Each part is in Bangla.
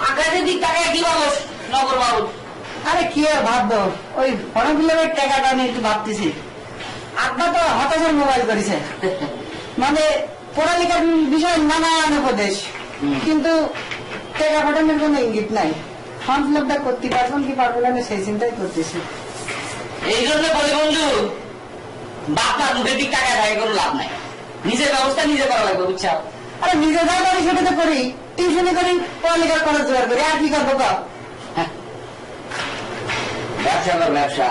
আকাশের দিক তাকায় কি মানুষ নগর বাবু? আরে কি আর ভাববো, ওই ফর্ম ফিলাপের টাকাটা নিয়ে একটু ভাবতেছি। আব্বা তো হতাশার মোবাইল করেছে, মানে পড়ালেখার বিষয়ে নানান উপদেশ, কিন্তু টাকা পাঠানোর কোনো ইঙ্গিত নাই। ফর্ম ফিলাপটা করতে পারবেন কি পারবো না সেই চিন্তাই করতেছি। এই জন্য বলি বন্ধু, বাপমা মুখের দিক টাকা দেয় কোনো লাভ নাই, নিজের ব্যবস্থা নিজে করা লাগবে, বুঝছো? আরে নিজে যা করি সেটা তো করি, টিউশনে করি, পড়ালেখার খরচ জোগাড় করি, আর কি করবো? ব্যবসা কর, ব্যবসা।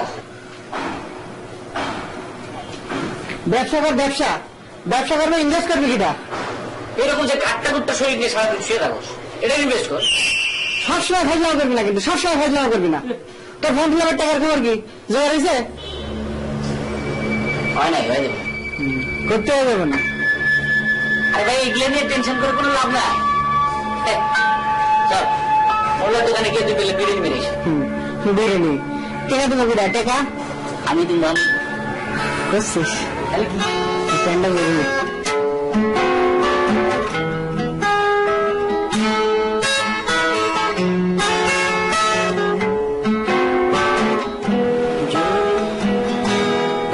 ব্যবসা কর, ব্যবসা ব্যবসা করবে, ইনভেস্ট করবি কিটা? এরকম যে কাটটা কুটটা শরীর নিয়ে সারাদিন শুয়ে থাকোস, এটা ইনভেস্ট কর। সবসময় ফাজলামা করবি না, কিন্তু সবসময় ফাজলামা করবি না। তোর ফর্ম ফিলাপের টাকার খবর কি জোগাড় হয়েছে? হয় নাই, হয়ে যাবে, করতে হবে না। আরে ভাই এগুলো নিয়ে টেনশন করে কোনো লাভ নাই। চল মোল্লার দোকানে গিয়ে তুই পেলে বিরিয়ানি মেরিস। বিরিয়ানি টাকা দেবো কিটা? টাকা আমি দিন ধান করছিস তাহলে কি? প্যান্ডা বেরিয়ে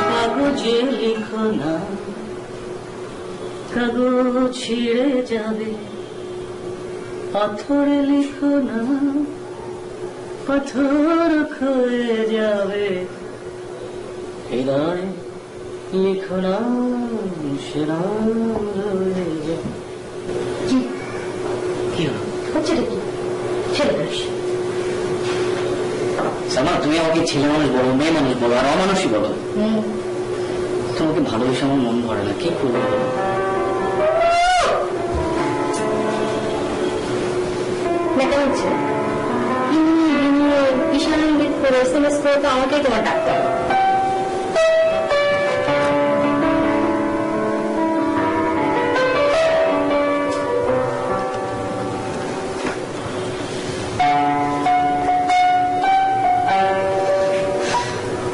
কাগজে লিখো না, কাগজ ছিঁড়ে যাবে, পাথরে লিখো না, পাথর ক্ষয়ে যাবে, হৃদয় লিখো না, সেরা কি হচ্ছে কি ছেলে মানুষ? সামা তুমি আমাকে ছেলে মানুষ বলো, মেয়ে মানুষ বলো, আর অমানুষই বলো, তোমাকে ভালোবেসে আমার মন ভরে না, কি করবো? বিশাল ইঙ্গিত করে এসএমএস করে তো আমাকেই তোমার ডাকতে হবে।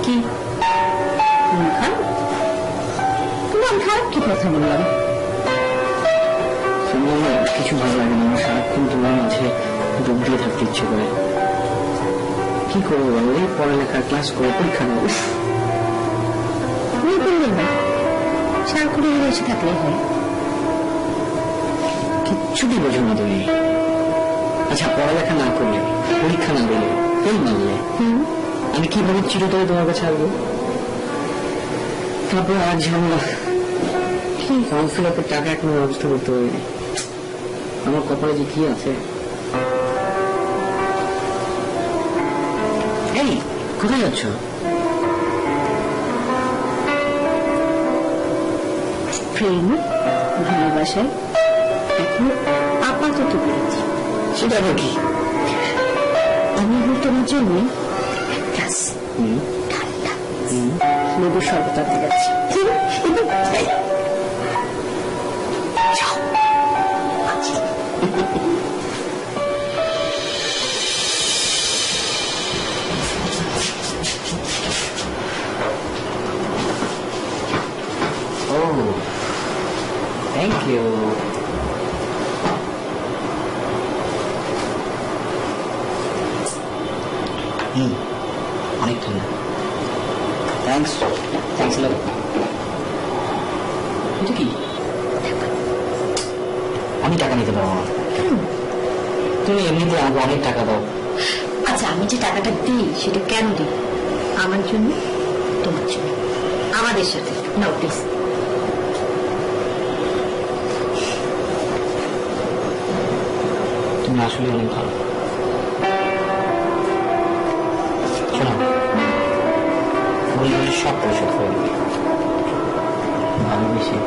কি মন খারাপ? কি কথা বললাম? কিছু ভালো লাগে না, আমার সারাক্ষণ তোমার মাঝে ডুব দিয়ে থাকতে ইচ্ছে করে। কি করবো বলো, এই পড়ালেখার ক্লাস করে পরীক্ষা দেবো। সারাক্ষণ এসে থাকলে হয়, কিচ্ছুটি বোঝো না তুমি। আচ্ছা পড়ালেখা না করলে, পরীক্ষা না দিলে, ফেল মারলে, আমি কিভাবে চিরতরে তোমার কাছে আসবো? তারপর আজ ঝামেলা, ফর্ম ফিল আপের টাকা এখনো ব্যবস্থা করতে পারিনি। আমার কপালে যে কি আছে। এই কোথায় যাচ্ছ? প্রেম ভালোবাসায় এখন আপাতত পেরেছি। সেটা আবার কি? আমি তোমার জন্য গ্লাস ঠান্ডা লেবুর শরবত আনতে যাচ্ছি। Thank you. অনেক ঠান্ডা। Thanks, thanks lot. এটা কি? আমি টাকা নিতে পারবো না। তুমি এমনিতে আমাকে অনেক টাকা দাও। আচ্ছা আমি যে টাকাটা দিই সেটা কেন দিই? আমার জন্য, তোমার জন্য, আমাদের সাথে। No please. তুমি আসলে অনেক ভালো। শোনো, বইগুলি সব পরিশোধ করে দিবি, ভালোবেসে।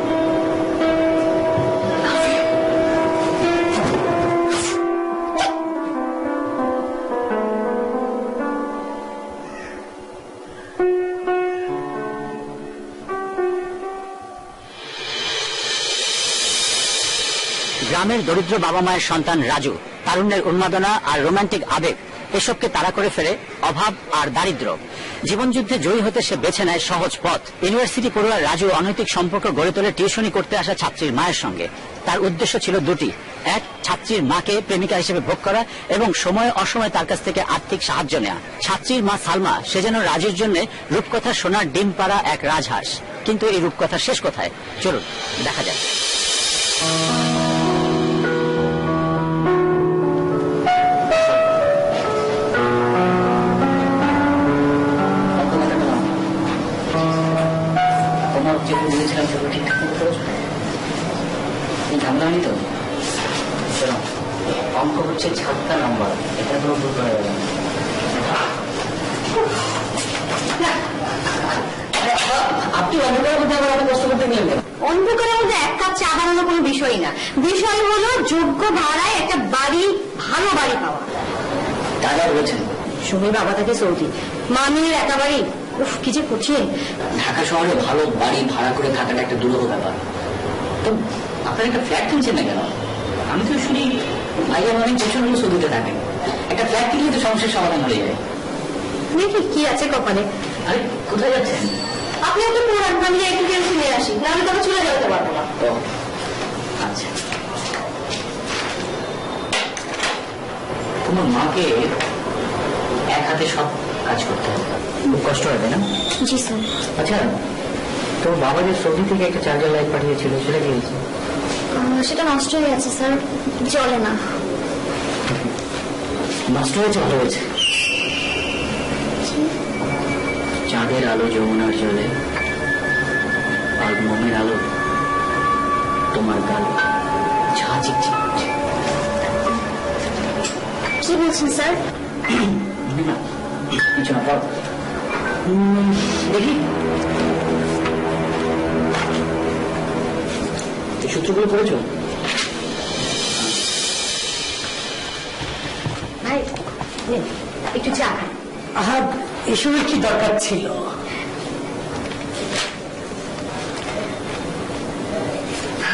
গ্রামের দরিদ্র বাবা মায়ের সন্তান রাজু তারুণ্যের উন্মাদনা আর রোমান্টিক আবেগ এসবকে তাড়া করে ফেলে অভাব আর দারিদ্র্য। জীবনযুদ্ধে জয়ী হতে সে বেছে নেয় সহজ পথ। ইউনিভার্সিটি পড়ুয়া রাজু অনৈতিক সম্পর্ক গড়ে তোলে টিউশনি করতে আসা ছাত্রীর মায়ের সঙ্গে। তার উদ্দেশ্য ছিল দুটি: এক, ছাত্রীর মাকে প্রেমিকা হিসেবে ভোগ করা এবং সময় অসময় তার কাছ থেকে আর্থিক সাহায্য নেওয়া। ছাত্রীর মা সালমা সে যেন রাজুর জন্য রূপকথা সোনার ডিম পাড়া এক রাজহাঁস। কিন্তু এই রূপকথা শেষ কোথায়, চলুন দেখা যায়। যেগুলো দিয়েছিলাম সেগুলো ঠিকঠাক মতো করেছো? ঝামেলা নেই তো? চলো, অঙ্ক হচ্ছে 7টা নাম্বার, এটা কোনো ভুল করা যাবে না। আপনি অন্ধকারের মধ্যে আবার এত কষ্ট করতে গেলেন? অন্ধকারের মধ্যে এক কাপ চা বানানো কোনো বিষয় না, বিষয় হলো যোগ্য ভাড়ায় একটা বাড়ি, ভালো বাড়ি পাওয়া। দাদা বলছেন সুমির বাবা থাকে সৌদি, মামির একা বাড়ি, উফ কি যে কঠিন। ঢাকা শহরে ভালো বাড়ি ভাড়া করে থাকাটা একটা দুরূহ ব্যাপার। তো আপনার একটা ফ্ল্যাট কিনছেন না কেন? আমি তো শুনি ভাইয়া অনেক বছর হলো সৌদিতে থাকেন, একটা ফ্ল্যাট কিনলে তো সমস্যার সমাধান হয়ে যায়। দেখি কি আছে কপালে। আরে কোথায় যাচ্ছেন? আপনি একটু পুরান বানিয়ে একটু টেনশন নিয়ে আসি, নাহলে তবে চলে যেতে পারবো না। ও আচ্ছা, তোমার মাকে এক হাতে সব কাজ করতে হবে, খুব কষ্ট হবে না? জি স্যার। আচ্ছা, তোমার বাবা যে সৌদি থেকে একটা চার্জার লাইট পাঠিয়েছিল সেটা কি হয়েছে? সেটা নষ্ট হয়ে গেছে স্যার, চলে না। নষ্ট হয়েছে? ভালো হয়েছে। চাঁদের আলো যমুনার জলে আর মোমের আলো তোমার গালে ঝা চিকচিক করছে। কি বলছেন স্যার? না কিছু না, পড়। দেখি এই সূত্রগুলো পড়েছ? ভাই নিন, একটু চা খান। আহা, এসবের কি দরকার ছিল?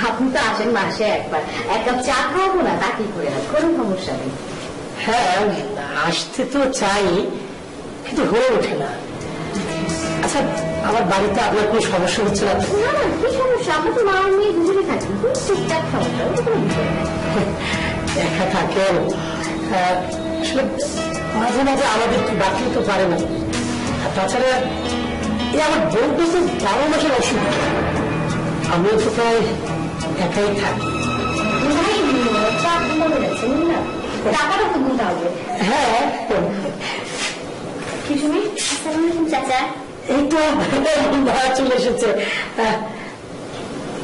আপনি তো আসেন মাসে একবার, এক কাপ চা খাওয়াবো না তা কি করে হয়, কোনো সমস্যা নেই। হ্যাঁ, আসতে তো চাই, কিন্তু হয়ে ওঠে না। আচ্ছা, আমার বাড়িতে আপনার কোনো সমস্যা হচ্ছে না তো? না না, কি সমস্যা, আমরা তো মা মেয়ে দুজনে থাকি, খুব ঠিকঠাক সমস্যা, ওটা কোনো বিষয় নেই। একা থাকেন, আসলে মাঝে মাঝে আমাদের একটু ডাকলে তো পারে না। আর তাছাড়া এই আমার বউটা তো 12 মাসের অসুখ, আমিও তো প্রায় একাই থাকি। ভাই চা ঠান্ডা হয়ে যাচ্ছে, বুঝলি না, টাকাটা তো দিতে হবে। হ্যাঁ, কি শুনি? আসসালামু আলাইকুম চাচা। এই তো ভাড়া চলে এসেছে।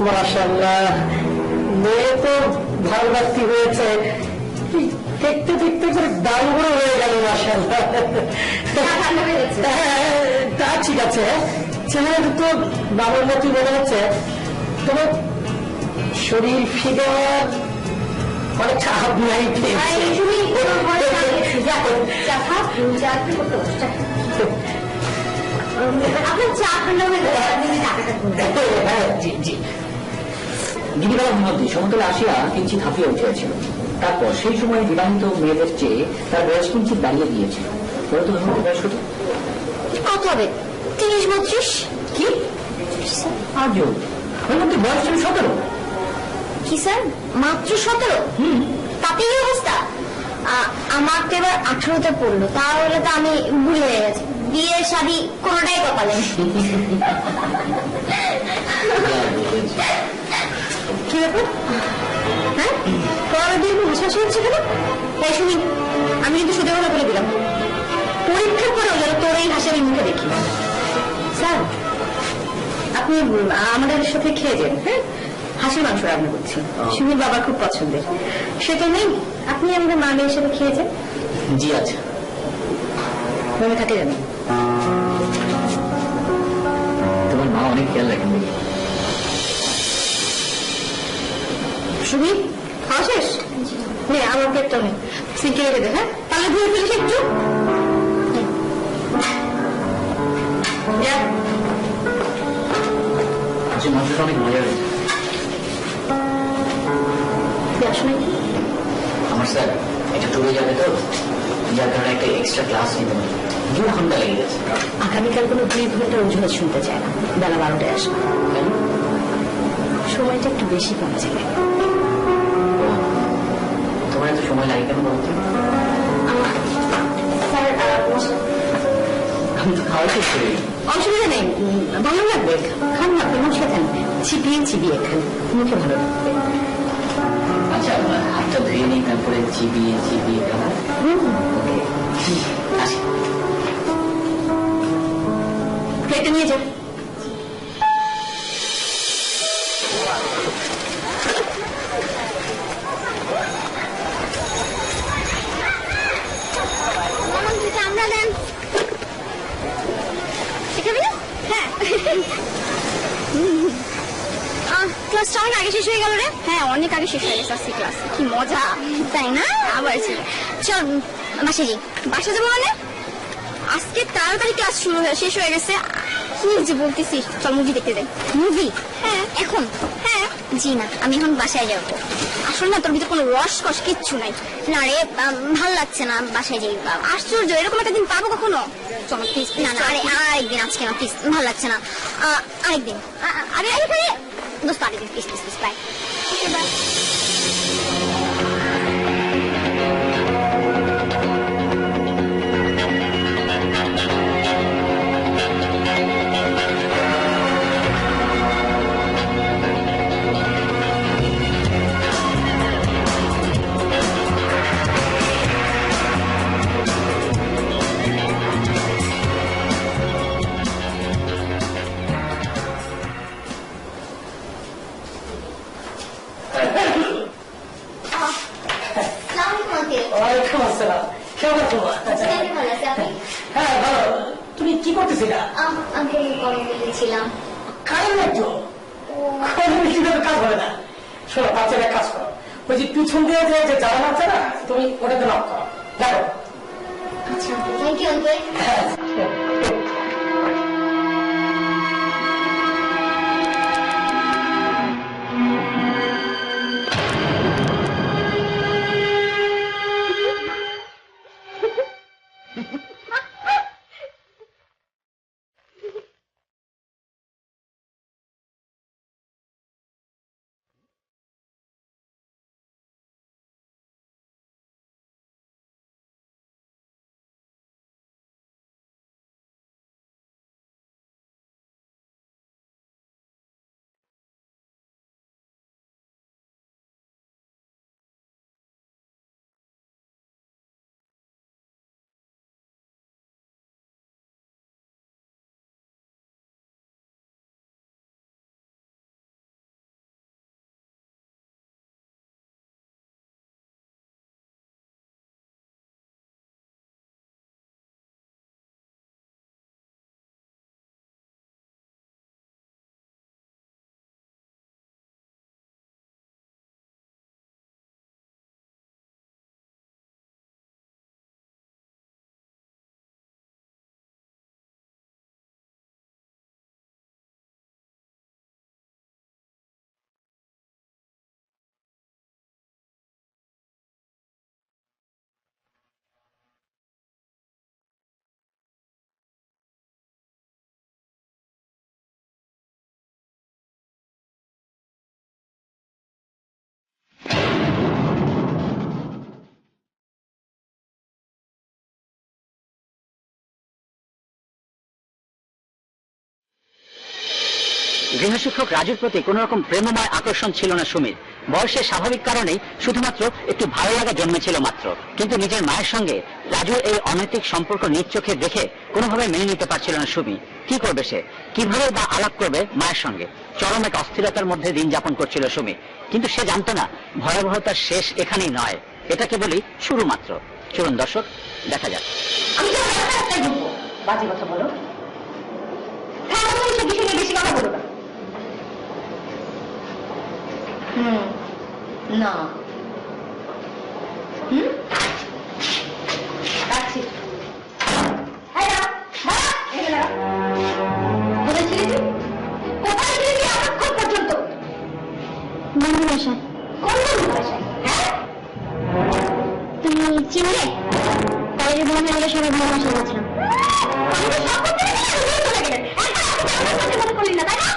মাশাআল্লাহ, মেয়ে তো ভালো ভর্তি হয়েছে, দেখতে দেখতে করে দাম বড় হয়ে গেল। মাশাআল্লাহ, ঠান্ডা হয়ে যাচ্ছে। তা ঠিক আছে, ছেলেটা তো বাবার মতোই মনে হচ্ছে। তোমার শরীর ফিগার অনেকটা আপনাই পেয়েছে। আপনার চা ঠান্ডা হয়ে গিরিবেলা মধ্যে সমতলে আসিয়া কিঞ্চিত হাঁপিয়ে উঠিয়াছিল। তারপর সেই সময় বিবাহিত মেয়েদের চেয়ে তার বয়স কিঞ্চিত দাঁড়িয়ে গিয়েছিল। ওরা তো ধরুন বয়স কত? কত হবে? 30-32। কি আজও ওর মধ্যে বয়স ছিল 17। কি স্যার, মাত্র 17? তাতে এই অবস্থা? আমার তো এবার 18তে পড়লো, তাহলে তো আমি বুড়ি হয়ে গেছি, বিয়ে শাদী কোনোটাই কপালে নেই। কি ব্যাপার? হ্যাঁ, পড়ার দিয়ে বিশ্বাস হচ্ছে কেন? তাই শুনি, আমি কিন্তু সত্যি কথা বলে দিলাম, পরীক্ষার পরেও যেন তোর এই হাসির মুখে দেখি। স্যার, আপনি আমাদের সাথে খেয়ে যান। হ্যাঁ, হাসির মাংস রান্না করছি, সুমির বাবার খুব পছন্দের। সে তো নেই, আপনি আমাদের মা মেয়ের সাথে খেয়ে যান। জি আচ্ছা, মনে থাকে জানি। তোমার মা অনেক খেয়াল রাখেন। সুমি, খাওয়া শেষ? নে আমার পেটটা নেই, সিঙ্কে রেখে দে। হ্যাঁ, তাহলে ধুয়ে ফেলিস একটু। আচ্ছা, মাংসটা অনেক মজা হয়েছে। আসলে আমার স্যার একটা টুরে যাবে তো, যার কারণে একটা এক্সট্রা ক্লাস নিতে হবে। 2 ঘন্টা লেগে গেছে। আগামীকাল কোনো 2 ঘন্টার অজুহাত শুনতে চায় না, বেলা 12টায় আসবে, সময়টা একটু বেশি পাওয়া যাবে। লাগে কেন বলতো? স্যার আমি তো খাওয়া শেষ করি। অসুবিধা নেই, ভালো লাগবে। খান না, আপনি মশলা খান, চিবিয়ে চিবিয়ে খান, মুখে ভালো লাগবে। আচ্ছা, হাতটা ধুয়ে নিই, তারপরে চিবিয়ে চিবিয়ে খাবো। ওকে, আসি। প্লেটে নিয়ে যান। আমরা দেন হ্যাঁ। ক্লাসটা অনেক আগে শেষ হয়ে গেল রে। হ্যাঁ, অনেক আগে শেষ হয়ে গেছে আজকে ক্লাস। কি মজা, তাই না? আবার চল বাসে যাই। বাসা যাবো মানে? আজকে তাড়াতাড়ি ক্লাস শুরু হয়ে শেষ হয়ে গেছে। কি যে বলতেছিস, চল মুভি দেখতে যাই। মুভি? হ্যাঁ। এখন? হ্যাঁ। জি না, আমি এখন বাসায় যাবো। আসলে না, তোর ভিতরে কোনো রসকস কিচ্ছু নাই। না রে, ভালো লাগছে না, বাসায় যাই। আশ্চর্য, এরকম একটা দিন পাবো কখনো? চলো প্লিজ। না না, আরে আরেকদিন, আজকে না প্লিজ, ভালো লাগছে না। আরেকদিন। আরে আরে দোস্ত, আরেকদিন please please please. Bye. Okay, bye. ওয়ালাইকুম আসসালাম। কেমন আছো? হ্যাঁ, ভালো। তুমি কি করতেছিলা? কারেন্ট নাই তো, কিভাবে কাজ হবে না? শোনো, বাচ্চারা কাজ করো, ওই যে পিছন দিয়ে যে জ্বালানো আছে না, তুমি ওটাতে লক করো, দেখো। আচ্ছা, থ্যাংক ইউ আঙ্কেল। হ্যাঁ। গৃহশিক্ষক রাজুর প্রতি কোন রকম প্রেমময় আকর্ষণ ছিল না সুমির। বয়সের স্বাভাবিক কারণেই শুধুমাত্র একটু ভালো লাগা জন্মেছিল মাত্র। কিন্তু নিজের মায়ের সঙ্গে রাজুর এই অনৈতিক সম্পর্ক নিজ চোখে দেখে কোনোভাবে মেনে নিতে পারছিল না সুমি। কি করবে সে, কিভাবে বা আলাপ করবে মায়ের সঙ্গে? চরম এক অস্থিরতার মধ্যে দিন যাপন করছিল সুমি। কিন্তু সে জানতো না ভয়াবহতার শেষ এখানেই নয়, এটা কেবলই শুরু মাত্র। চলুন দর্শক, দেখা যাক। আমি তো একটাই বলবো, বাজে কথা বলো। হ্যাঁ, তুমি সে বিষয় নিয়ে বেশি কথা বলো না। না রাখছি। কোথায় ছিলি তুই? কোথায় ছিলি তুই এতক্ষণ পর্যন্ত? বন্ধু বাসায়। কোন বন্ধু বাসায়? হ্যাঁ, তুমি চিনলে? কলেজের বন্ধু মিলে সবাই ভালোবাসা যাচ্ছিলাম। করলি না, তাই না?